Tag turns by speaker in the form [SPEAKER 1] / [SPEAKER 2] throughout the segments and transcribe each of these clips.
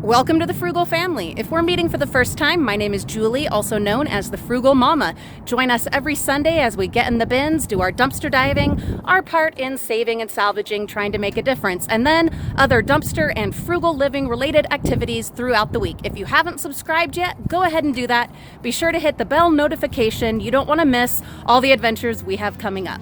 [SPEAKER 1] Welcome to the Frugal Family. If we're meeting for the first time, my name is Julie, also known as the Frugal Mama. Join us every Sunday as we get in the bins, do our dumpster diving, our part in saving and salvaging, trying to make a difference, and then other dumpster and frugal living related activities throughout the week. If you haven't subscribed yet, go ahead and do that. Be sure to hit the bell notification. You don't want to miss all the adventures we have coming up.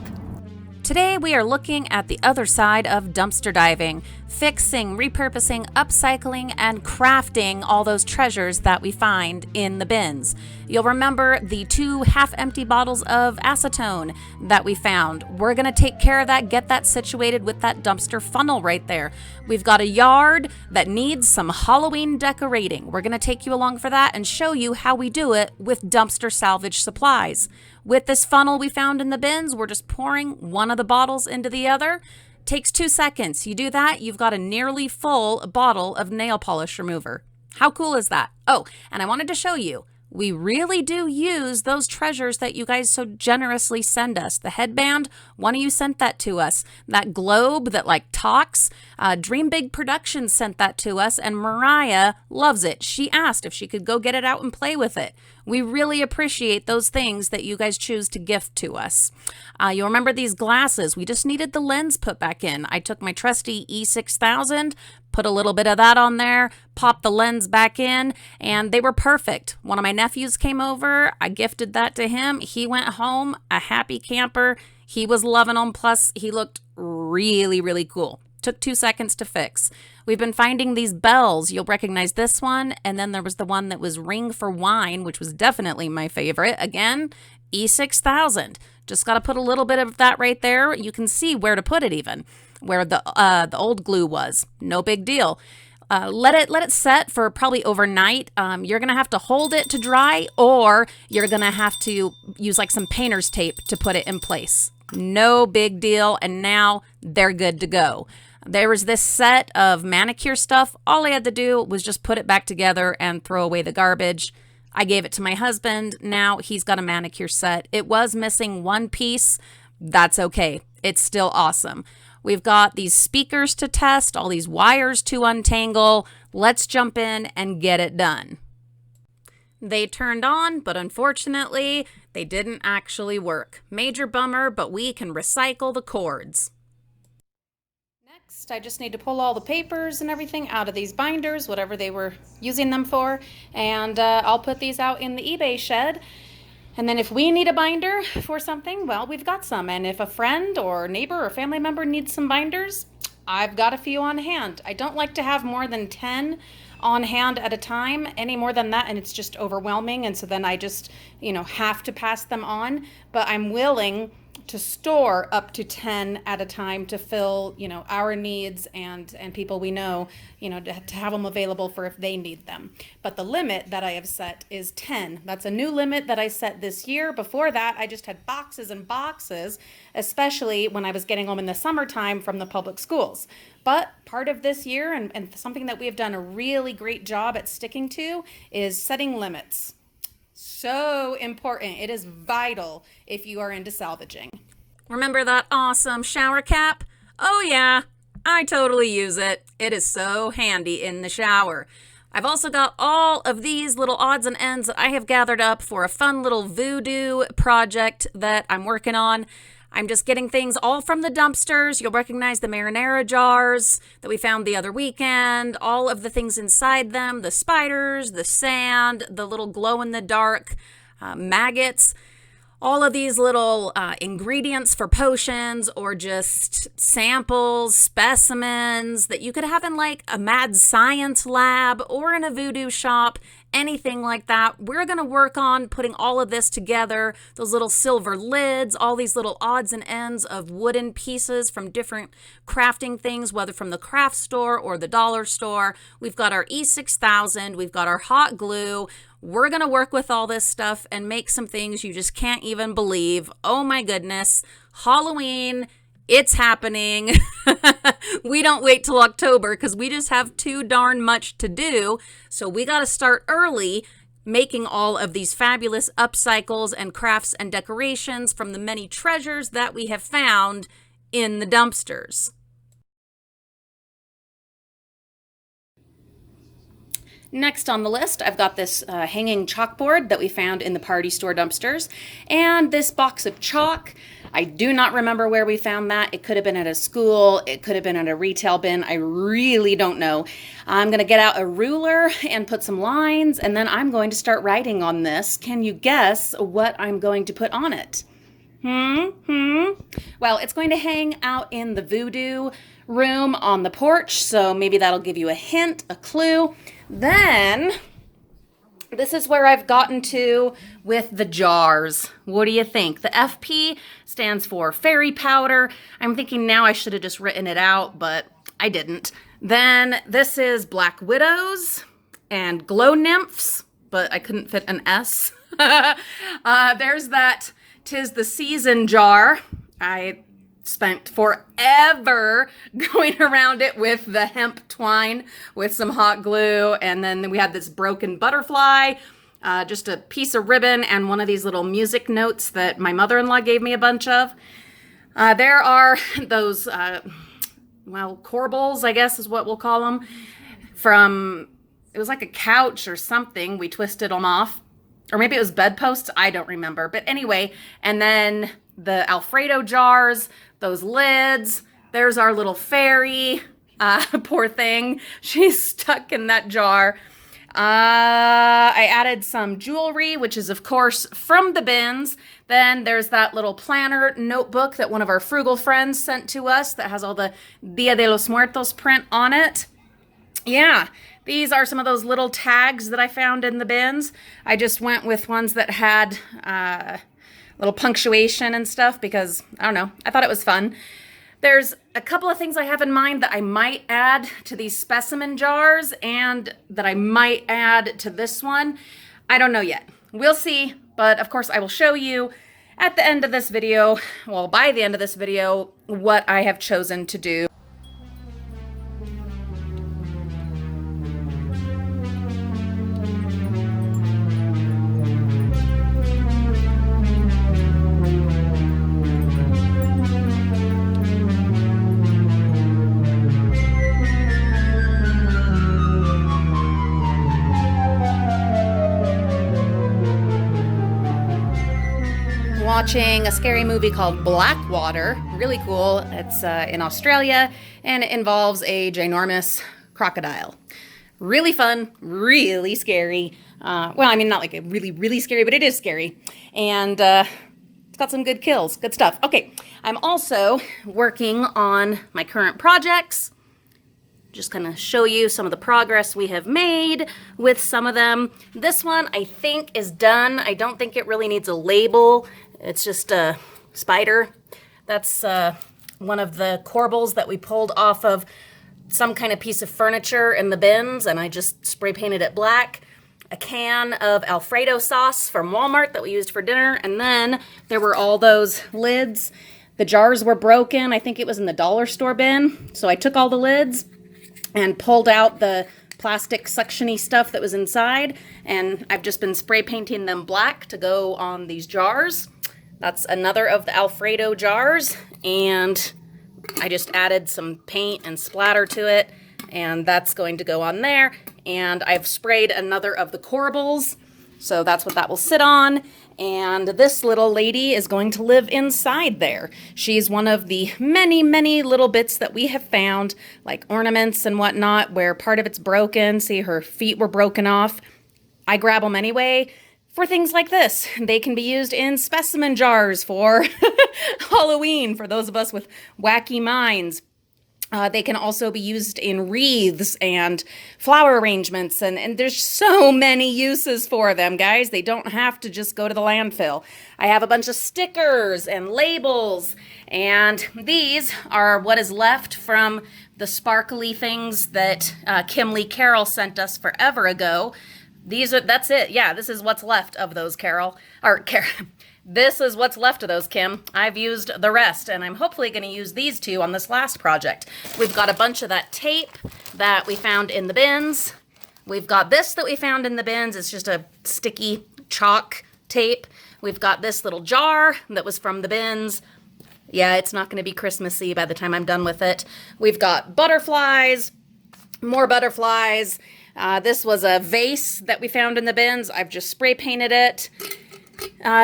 [SPEAKER 1] Today we are looking at the other side of dumpster diving, fixing, repurposing, upcycling, and crafting all those treasures that we find in the bins. You'll remember the 2 half-empty bottles of acetone that we found. We're going to take care of that, get that situated with that dumpster funnel right there. We've got a yard that needs some Halloween decorating. We're going to take you along for that and show you how we do it with dumpster salvage supplies. With this funnel we found in the bins, we're just pouring one of the bottles into the other. Takes 2 seconds. You do that, you've got a nearly full bottle of nail polish remover. How cool is that? Oh, and I wanted to show you, we really do use those treasures that you guys so generously send us. The headband, one of you sent that to us. That globe that talks, Dream Big Productions sent that to us, and Mariah loves it. She asked if she could go get it out and play with it. We really appreciate those things that you guys choose to gift to us. You'll remember these glasses. We just needed the lens put back in. I took my trusty E6000, put a little bit of that on there, popped the lens back in, and they were perfect. One of my nephews came over. I gifted that to him. He went home a happy camper. He was loving them. Plus, he looked really, really cool. Took 2 seconds to fix. We've been finding these bells. You'll recognize this one. And then there was the one that was Ring for Wine, which was definitely my favorite. Again, E6000. Just got to put a little bit of that right there. You can see where to put it even, where the old glue was. No big deal. Let it set for probably overnight. You're going to have to hold it to dry, or you're going to have to use some painter's tape to put it in place. No big deal. And now they're good to go. There was this set of manicure stuff. All I had to do was just put it back together and throw away the garbage. I gave it to my husband. Now he's got a manicure set. It was missing one piece. That's okay. It's still awesome. We've got these speakers to test, all these wires to untangle. Let's jump in and get it done. They turned on, but unfortunately, they didn't actually work. Major bummer, but we can recycle the cords. Next, I just need to pull all the papers and everything out of these binders, whatever they were using them for, and I'll put these out in the eBay shed. And then if we need a binder for something, well, we've got some. And if a friend or neighbor or family member needs some binders, I've got a few on hand. I don't like to have more than 10 on hand at a time. Any more than that, and it's just overwhelming. And so then I just, have to pass them on. But I'm willing to store up to 10 at a time to fill, our needs and people we know, to have them available for if they need them. But the limit that I have set is 10. That's a new limit that I set this year. Before that, I just had boxes and boxes, especially when I was getting home in the summertime from the public schools. But part of this year, and something that we have done a really great job at sticking to, is setting limits. So important. It is vital if you are into salvaging. Remember that awesome shower cap? Oh yeah, I totally use it. It is so handy in the shower. I've also got all of these little odds and ends that I have gathered up for a fun little voodoo project that I'm working on. I'm just getting things all from the dumpsters. You'll recognize the marinara jars that we found the other weekend, all of the things inside them, the spiders, the sand, the little glow-in-the-dark maggots, all of these little ingredients for potions or just samples, specimens that you could have in a mad science lab or in a voodoo shop, anything like that. We're going to work on putting all of this together, those little silver lids, all these little odds and ends of wooden pieces from different crafting things, whether from the craft store or the dollar store. We've got our E6000, we've got our hot glue. We're going to work with all this stuff and make some things you just can't even believe. Oh my goodness, Halloween, it's happening. We don't wait till October because we just have too darn much to do. So we got to start early making all of these fabulous upcycles and crafts and decorations from the many treasures that we have found in the dumpsters. Next on the list, I've got this hanging chalkboard that we found in the party store dumpsters, and this box of chalk. I do not remember where we found that. It could have been at a school. It could have been at a retail bin. I really don't know. I'm going to get out a ruler and put some lines, and then I'm going to start writing on this. Can you guess what I'm going to put on it? Well, it's going to hang out in the voodoo room on the porch, so maybe that'll give you a hint, a clue. Then, this is where I've gotten to with the jars. What do you think? The FP stands for fairy powder. I'm thinking now I should have just written it out, but I didn't. Then this is black widows and glow nymphs, but I couldn't fit an S. There's that 'tis the season jar. I spent forever going around it with the hemp twine with some hot glue, and then we had this broken butterfly, just a piece of ribbon, and one of these little music notes that my mother-in-law gave me a bunch of. There are those, corbels, I guess is what we'll call them, from, it was like a couch or something. We twisted them off, or maybe it was bedposts, I don't remember, but anyway. And then the Alfredo jars, those lids. There's our little fairy. Poor thing. She's stuck in that jar. I added some jewelry, which is, of course, from the bins. Then there's that little planner notebook that one of our frugal friends sent to us that has all the Dia de los Muertos print on it. Yeah, these are some of those little tags that I found in the bins. I just went with ones that had little punctuation and stuff because, I don't know, I thought it was fun. There's a couple of things I have in mind that I might add to these specimen jars and that I might add to this one. I don't know yet. We'll see, but of course I will show you at the end of this video, well, by the end of this video, what I have chosen to do. Watching a scary movie called Blackwater. Really cool. It's in Australia, and it involves a ginormous crocodile. Really fun, really scary. Well, I mean, not like a really, really scary, but it is scary. And it's got some good kills, good stuff. Okay, I'm also working on my current projects. Just kind of show you some of the progress we have made with some of them. This one I think is done. I don't think it really needs a label. It's just a spider. That's one of the corbels that we pulled off of some kind of piece of furniture in the bins, and I just spray painted it black. A can of Alfredo sauce from Walmart that we used for dinner, and then there were all those lids. The jars were broken. I think it was in the dollar store bin. So I took all the lids and pulled out the plastic suction-y stuff that was inside, and I've just been spray painting them black to go on these jars. That's another of the Alfredo jars, and I just added some paint and splatter to it, and that's going to go on there. And I've sprayed another of the corbels, so that's what that will sit on. And this little lady is going to live inside there. She's one of the many, many little bits that we have found, like ornaments and whatnot, where part of it's broken. See, her feet were broken off. I grab them anyway for things like this. They can be used in specimen jars for Halloween, for those of us with wacky minds. They can also be used in wreaths and flower arrangements, and there's so many uses for them, guys. They don't have to just go to the landfill. I have a bunch of stickers and labels, and these are what is left from the sparkly things that Kim Lee Carroll sent us forever ago. That's it. Yeah, this is what's left of those, This is what's left of those, Kim. I've used the rest, and I'm hopefully going to use these two on this last project. We've got a bunch of that tape that we found in the bins. We've got this that we found in the bins. It's just a sticky chalk tape. We've got this little jar that was from the bins. Yeah, it's not going to be Christmassy by the time I'm done with it. We've got butterflies. More butterflies. This was a vase that we found in the bins. I've just spray painted it.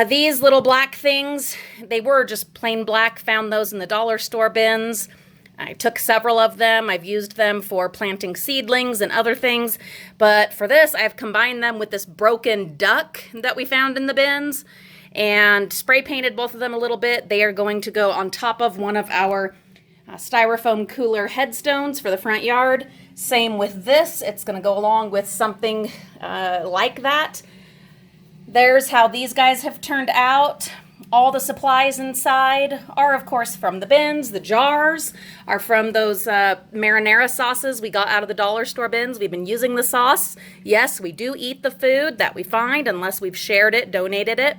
[SPEAKER 1] These little black things, they were just plain black. Found those in the dollar store bins. I took several of them. I've used them for planting seedlings and other things. But for this, I've combined them with this broken duck that we found in the bins and spray painted both of them a little bit. They are going to go on top of one of our styrofoam cooler headstones for the front yard. Same with this. It's going to go along with something like that. There's how these guys have turned out. All the supplies inside are, of course, from the bins. The jars are from those marinara sauces we got out of the dollar store bins. We've been using the sauce. Yes, we do eat the food that we find unless we've shared it, donated it.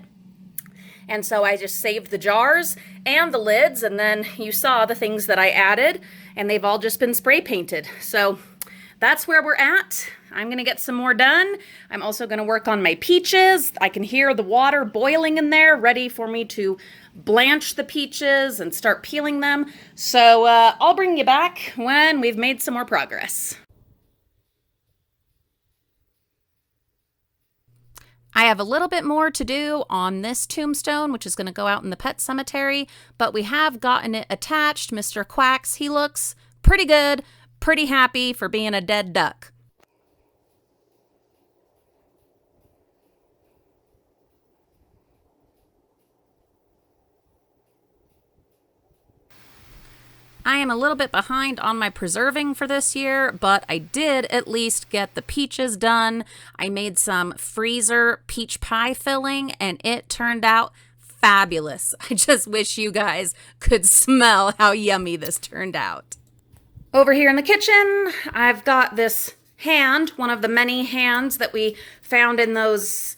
[SPEAKER 1] And so I just saved the jars and the lids, and then you saw the things that I added, and they've all just been spray painted. So that's where we're at. I'm going to get some more done. I'm also going to work on my peaches. I can hear the water boiling in there, ready for me to blanch the peaches and start peeling them. So I'll bring you back when we've made some more progress. I have a little bit more to do on this tombstone, which is going to go out in the pet cemetery, but we have gotten it attached. Mr. Quacks, he looks pretty good, pretty happy for being a dead duck. I am a little bit behind on my preserving for this year, but I did at least get the peaches done. I made some freezer peach pie filling, and it turned out fabulous. I just wish you guys could smell how yummy this turned out. Over here in the kitchen, I've got this hand, one of the many hands that we found in those.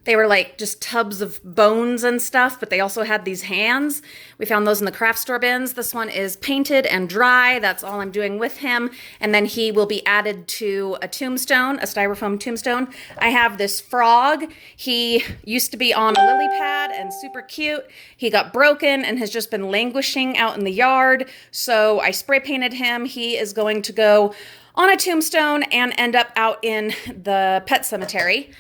[SPEAKER 1] They were like just tubs of bones and stuff, but they also had these hands. We found those in the craft store bins. This one is painted and dry. That's all I'm doing with him. And then he will be added to a tombstone, a styrofoam tombstone. I have this frog. He used to be on a lily pad and super cute. He got broken and has just been languishing out in the yard. So I spray painted him. He is going to go on a tombstone and end up out in the pet cemetery.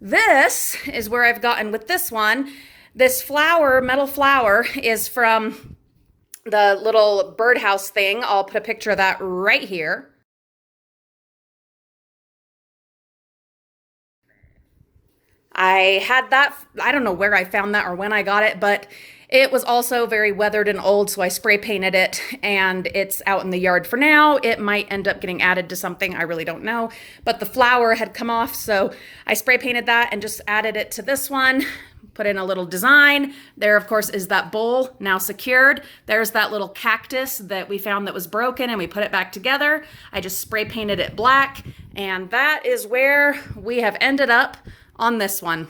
[SPEAKER 1] This is where I've gotten with this one. This flower, metal flower, is from the little birdhouse thing. I'll put a picture of that right here. I had that, I don't know where I found that or when I got it, but it was also very weathered and old, so I spray painted it, and it's out in the yard for now. It might end up getting added to something, I really don't know, but the flower had come off, so I spray painted that and just added it to this one, put in a little design. There, of course, is that bowl now secured. There's that little cactus that we found that was broken, and we put it back together. I just spray painted it black, and that is where we have ended up on this one.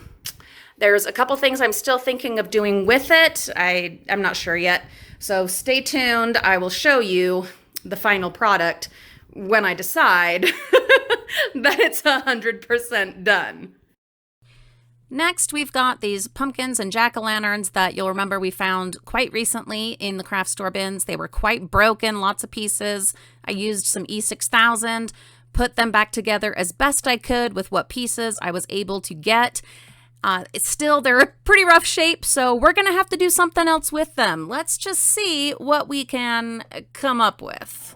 [SPEAKER 1] There's a couple things I'm still thinking of doing with it. I'm not sure yet. So stay tuned. I will show you the final product when I decide that it's 100% done. Next, we've got these pumpkins and jack-o'-lanterns that you'll remember we found quite recently in the craft store bins. They were quite broken, lots of pieces. I used some E6000, put them back together as best I could with what pieces I was able to get. They're a pretty rough shape, so we're going to have to do something else with them. Let's just see what we can come up with.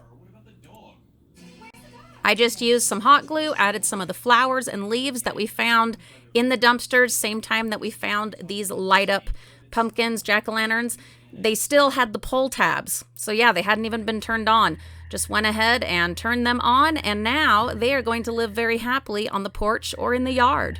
[SPEAKER 1] I just used some hot glue, added some of the flowers and leaves that we found in the dumpsters, same time that we found these light up pumpkins, jack-o'-lanterns. They still had the pull tabs. So yeah, they hadn't even been turned on. Just went ahead and turned them on, and now they are going to live very happily on the porch or in the yard.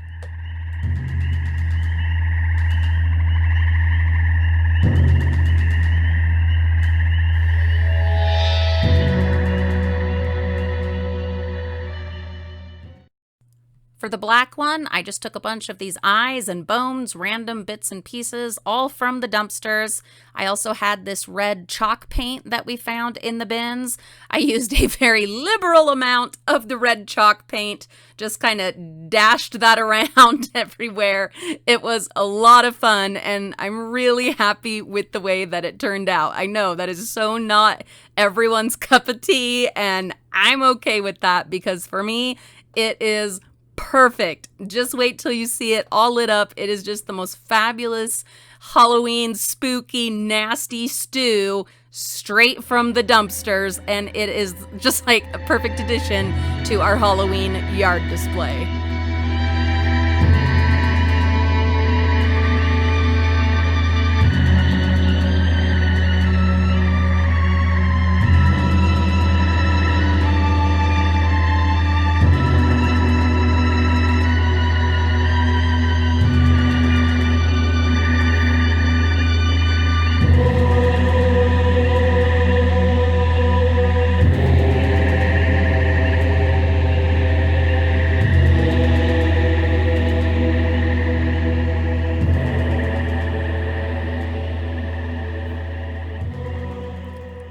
[SPEAKER 1] For the black one, I just took a bunch of these eyes and bones, random bits and pieces, all from the dumpsters. I also had this red chalk paint that we found in the bins. I used a very liberal amount of the red chalk paint, just kind of dashed that around everywhere. It was a lot of fun, and I'm really happy with the way that it turned out. I know that is so not everyone's cup of tea, and I'm okay with that because for me, it is perfect. Just wait till you see it all lit up. It is just the most fabulous Halloween, spooky, nasty stew straight from the dumpsters. And it is just like a perfect addition to our Halloween yard display.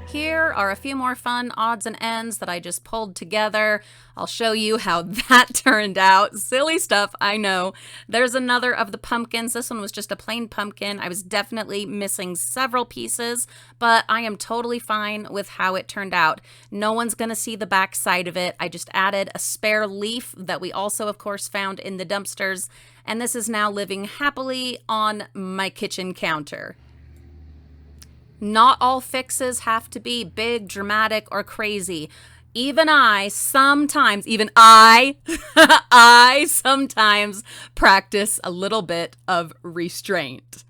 [SPEAKER 1] Here are a few more fun odds and ends that I just pulled together. I'll show you how that turned out. Silly stuff, I know. There's another of the pumpkins. This one was just a plain pumpkin. I was definitely missing several pieces, but I am totally fine with how it turned out. No one's gonna see the back side of it. I just added a spare leaf that we also, of course, found in the dumpsters, and this is now living happily on my kitchen counter. Not all fixes have to be big, dramatic, or crazy. Even I sometimes I sometimes practice a little bit of restraint.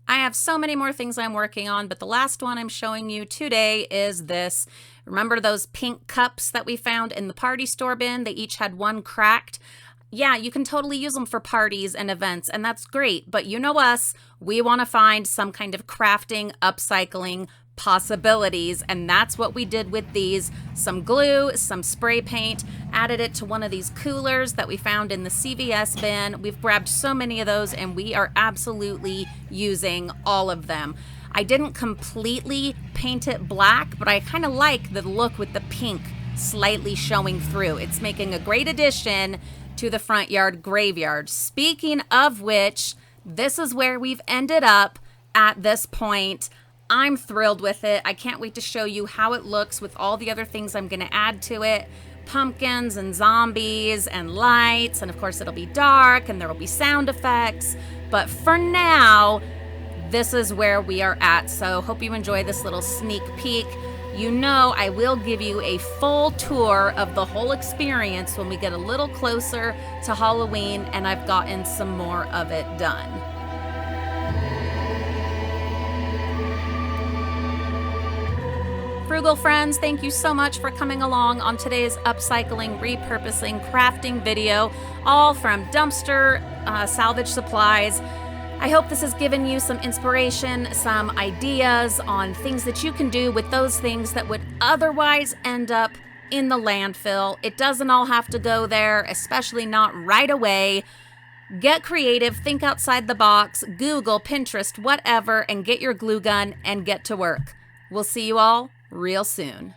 [SPEAKER 1] I have so many more things I'm working on, but the last one I'm showing you today is this. Remember those pink cups that we found in the party store bin? They each had one cracked. Yeah, you can totally use them for parties and events, and that's great. But you know us, we want to find some kind of crafting, upcycling possibilities, and that's what we did with these. Some glue, some spray paint, added it to one of these coolers that we found in the CVS bin. We've grabbed so many of those, and we are absolutely using all of them. I didn't completely paint it black, but I kind of like the look with the pink slightly showing through. It's making a great addition to the front yard graveyard. Speaking of which, this is where we've ended up at this point. I'm thrilled with it. I can't wait to show you how it looks with all the other things I'm going to add to it. Pumpkins and zombies and lights, and of course it'll be dark and there will be sound effects. But for now, this is where we are at. So hope you enjoy this little sneak peek. You know I will give you a full tour of the whole experience when we get a little closer to Halloween and I've gotten some more of it done. Frugal friends, thank you so much for coming along on today's upcycling, repurposing, crafting video, all from dumpster salvage supplies. I hope this has given you some inspiration, some ideas on things that you can do with those things that would otherwise end up in the landfill. It doesn't all have to go there, especially not right away. Get creative, think outside the box, Google, Pinterest, whatever, and get your glue gun and get to work. We'll see you all real soon.